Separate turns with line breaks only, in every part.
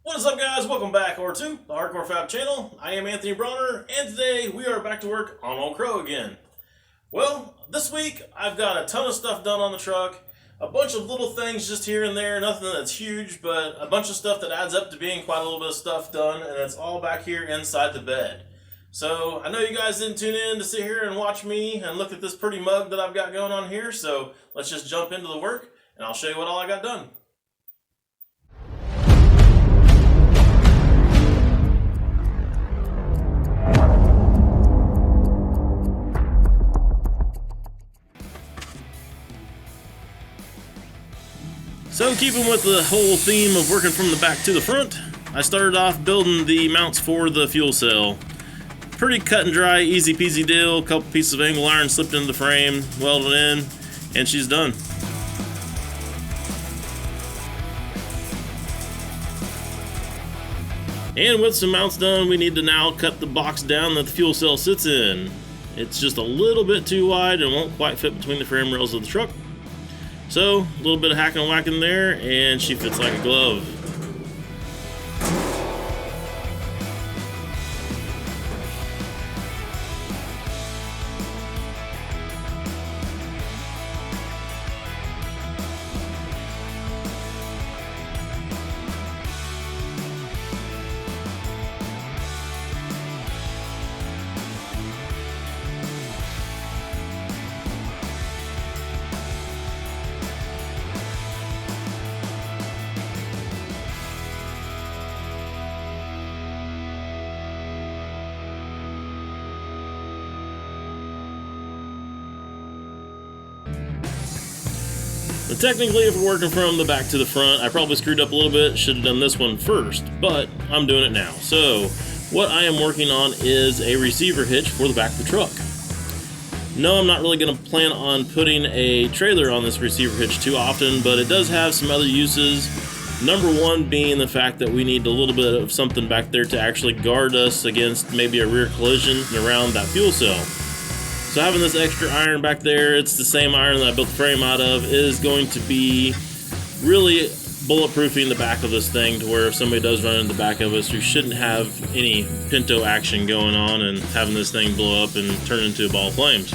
What is up, guys? Welcome back to the Hardcore Fab channel. I am Anthony Bronner, and today we are back to work on Old Crow again. Well, this week I've got a ton of stuff done on the truck, a bunch of little things just here and there, nothing that's huge, but a bunch of stuff that adds up to being quite a little bit of stuff done, and it's all back here inside the bed. So I know you guys didn't tune in to sit here and watch me and look at this pretty mug that I've got going on here, so let's just jump into the work, and I'll show you what all I got done. So keeping with the whole theme of working from the back to the front, I started off building the mounts for the fuel cell. Pretty cut and dry, easy peasy deal. A couple pieces of angle iron slipped into the frame, welded in, and she's done. And with some mounts done, we need to now cut the box down that the fuel cell sits in. It's just a little bit too wide and won't quite fit between the frame rails of the truck. So, a little bit of hacking and whacking there, and she fits like a glove. But technically, if we're working from the back to the front, I probably screwed up a little bit, should have done this one first, but I'm doing it now. So, what I am working on is a receiver hitch for the back of the truck. No, I'm not really going to plan on putting a trailer on this receiver hitch too often, but it does have some other uses. Number one being the fact that we need a little bit of something back there to actually guard us against maybe a rear collision around that fuel cell. So having this extra iron back there, it's the same iron that I built the frame out of, is going to be really bulletproofing the back of this thing to where if somebody does run into the back of us, we shouldn't have any pinto action going on and having this thing blow up and turn into a ball of flames.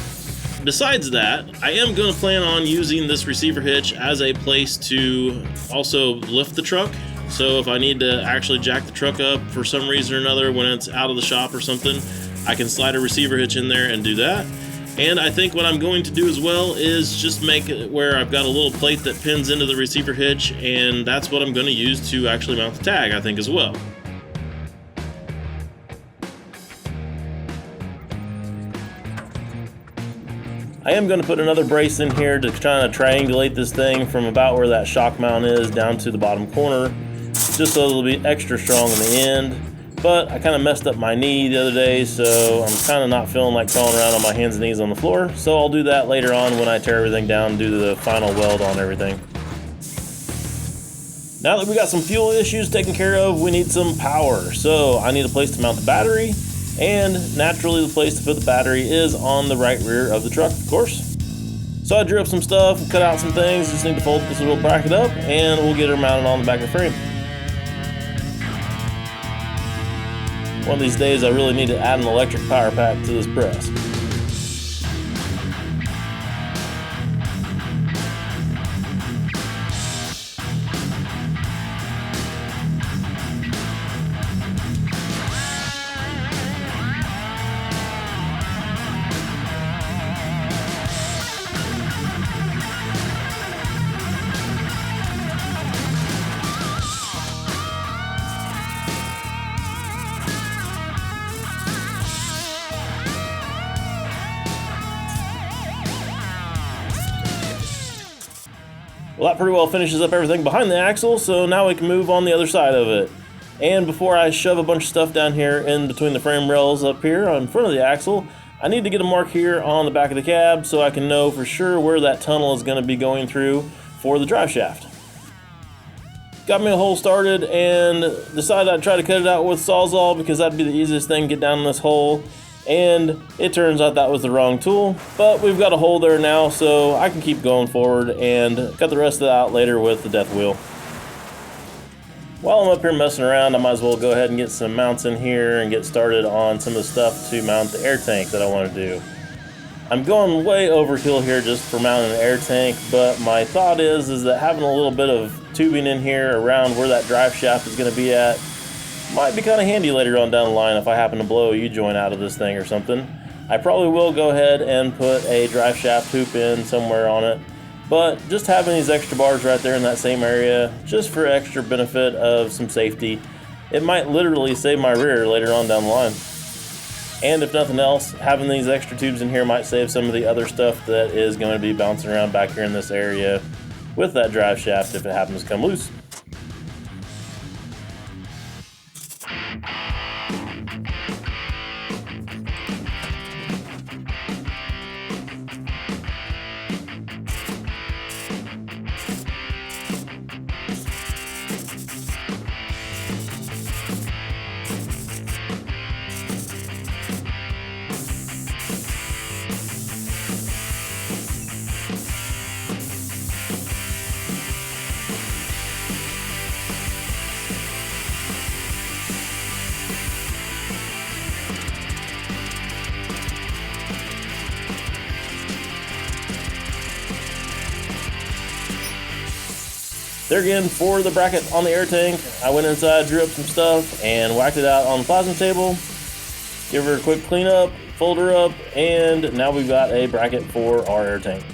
Besides that, I am going to plan on using this receiver hitch as a place to also lift the truck. So if I need to actually jack the truck up for some reason or another when it's out of the shop or something, I can slide a receiver hitch in there and do that. And I think what I'm going to do as well is just make it where I've got a little plate that pins into the receiver hitch, and that's what I'm going to use to actually mount the tag, I think, as well. I am going to put another brace in here to try to triangulate this thing from about where that shock mount is down to the bottom corner, just so it'll be extra strong in the end. But I kind of messed up my knee the other day, so I'm kind of not feeling like crawling around on my hands and knees on the floor. So I'll do that later on when I tear everything down and do the final weld on everything. Now that we got some fuel issues taken care of, we need some power. So I need a place to mount the battery, and naturally the place to put the battery is on the right rear of the truck, of course. So I drew up some stuff, cut out some things, just need to fold this little bracket up, and we'll get her mounted on the back of the frame. One of these days I really need to add an electric power pack to this press. Well, that pretty well finishes up everything behind the axle, so now we can move on the other side of it. And before I shove a bunch of stuff down here in between the frame rails up here on front of the axle, I need to get a mark here on the back of the cab so I can know for sure where that tunnel is going to be going through for the drive shaft. Got me a hole started and decided I'd try to cut it out with Sawzall because that'd be the easiest thing to get down in this hole. And it turns out that was the wrong tool, but we've got a hole there now, so I can keep going forward and cut the rest of that out later with the death wheel. While I'm up here messing around, I might as well go ahead and get some mounts in here and get started on some of the stuff to mount the air tank that I want to do. I'm going way overkill here just for mounting an air tank, but my thought is that having a little bit of tubing in here around where that drive shaft is going to be at might be kind of handy later on down the line if I happen to blow a U-joint out of this thing or something. I probably will go ahead and put a drive shaft hoop in somewhere on it, but just having these extra bars right there in that same area, just for extra benefit of some safety, it might literally save my rear later on down the line. And if nothing else, having these extra tubes in here might save some of the other stuff that is going to be bouncing around back here in this area with that drive shaft if it happens to come loose. There again, for the bracket on the air tank, I went inside, drew up some stuff, and whacked it out on the plasma table. Give her a quick cleanup, fold her up, and now we've got a bracket for our air tank.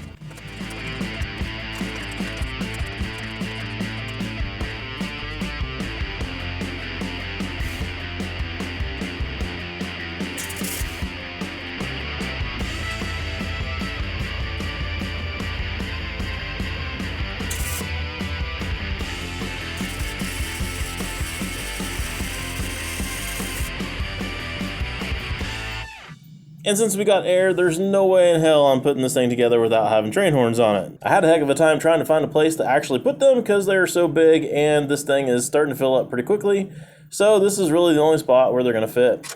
And since we got air, there's no way in hell I'm putting this thing together without having train horns on it. I had a heck of a time trying to find a place to actually put them because they're so big and this thing is starting to fill up pretty quickly. So this is really the only spot where they're going to fit.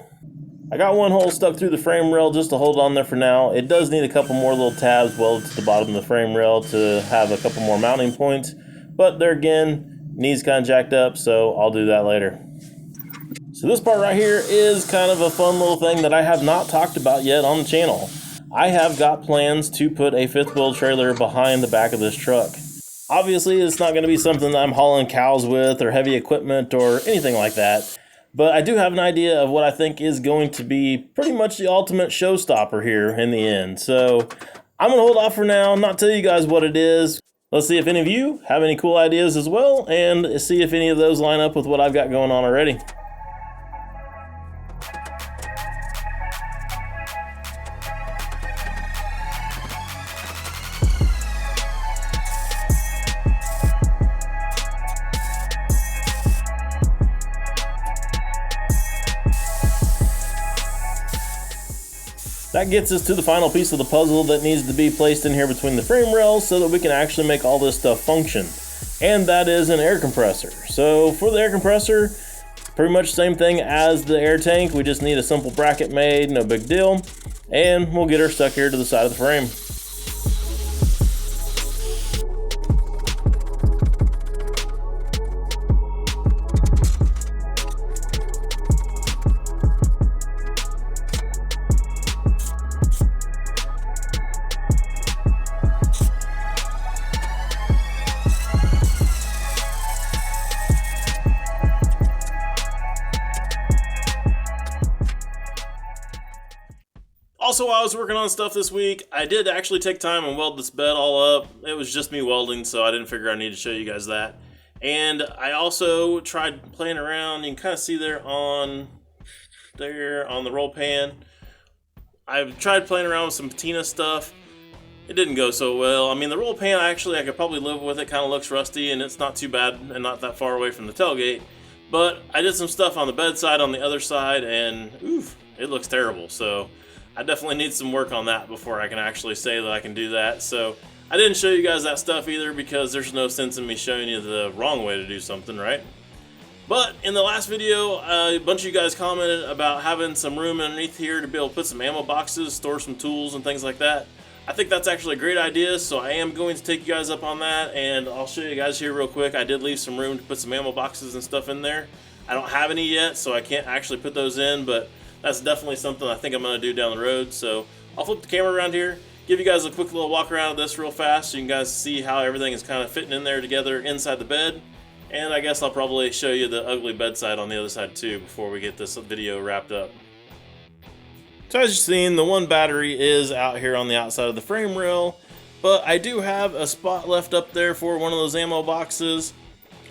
I got one hole stuck through the frame rail just to hold on there for now. It does need a couple more little tabs welded to the bottom of the frame rail to have a couple more mounting points. But there again, knees kind of jacked up, so I'll do that later. So this part right here is kind of a fun little thing that I have not talked about yet on the channel. I have got plans to put a fifth wheel trailer behind the back of this truck. Obviously, it's not going to be something that I'm hauling cows with or heavy equipment or anything like that, but I do have an idea of what I think is going to be pretty much the ultimate showstopper here in the end. So I'm going to hold off for now, not tell you guys what it is. Let's see if any of you have any cool ideas as well, and see if any of those line up with what I've got going on already. That gets us to the final piece of the puzzle that needs to be placed in here between the frame rails so that we can actually make all this stuff function. And that is an air compressor. So for the air compressor, pretty much the same thing as the air tank. We just need a simple bracket made, no big deal. And we'll get her stuck here to the side of the frame. Also, while I was working on stuff this week, I did actually take time and weld this bed all up. It was just me welding, so I didn't figure I needed to show you guys that. And I also tried playing around. You can kind of see there on the roll pan. I've tried playing around with some patina stuff. It didn't go so well. I mean, the roll pan, I could probably live with. It kind of looks rusty, and it's not too bad and not that far away from the tailgate. But I did some stuff on the bedside on the other side, and oof, it looks terrible. So I definitely need some work on that before I can actually say that I can do that. So I didn't show you guys that stuff either because there's no sense in me showing you the wrong way to do something, right? But in the last video, a bunch of you guys commented about having some room underneath here to be able to put some ammo boxes, store some tools and things like that. I think that's actually a great idea, so I am going to take you guys up on that, and I'll show you guys here real quick. I did leave some room to put some ammo boxes and stuff in there. I don't have any yet, so I can't actually put those in, but that's definitely something I think I'm going to do down the road. So I'll flip the camera around here, give you guys a quick little walk around of this real fast so you guys see how everything is kind of fitting in there together inside the bed. And I guess I'll probably show you the ugly bedside on the other side too before we get this video wrapped up. So as you've seen, the one battery is out here on the outside of the frame rail, but I do have a spot left up there for one of those ammo boxes,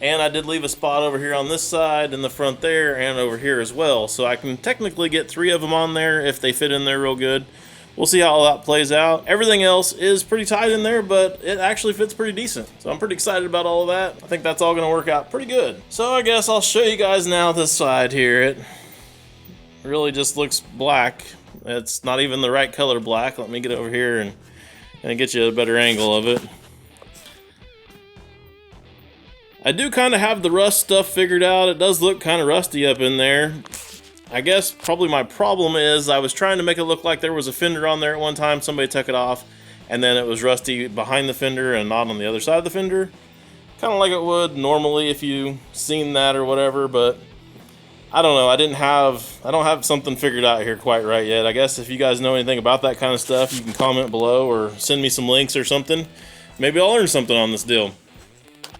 and I did leave a spot over here on this side, in the front there, and over here as well. So I can technically get 3 of them on there if they fit in there real good. We'll see how all that plays out. Everything else is pretty tight in there, but it actually fits pretty decent. So I'm pretty excited about all of that. I think that's all gonna work out pretty good. So I guess I'll show you guys now this side here. It really just looks black. It's not even the right color black. Let me get over here and get you a better angle of it. I do kind of have the rust stuff figured out. It does look kind of rusty up in there. I guess probably my problem is I was trying to make it look like there was a fender on there at one time. Somebody took it off, and then it was rusty behind the fender and not on the other side of the fender. Kind of like it would normally if you seen that or whatever, but I don't know. I don't have something figured out here quite right yet. I guess if you guys know anything about that kind of stuff, you can comment below or send me some links or something. Maybe I'll learn something on this deal.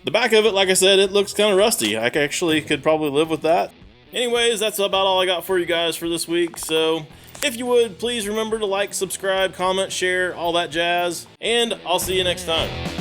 The back of it, like I said, it looks kind of rusty. I actually could probably live with that. Anyways, that's about all I got for you guys for this week. So if you would, please remember to like, subscribe, comment, share, all that jazz. And I'll see you next time.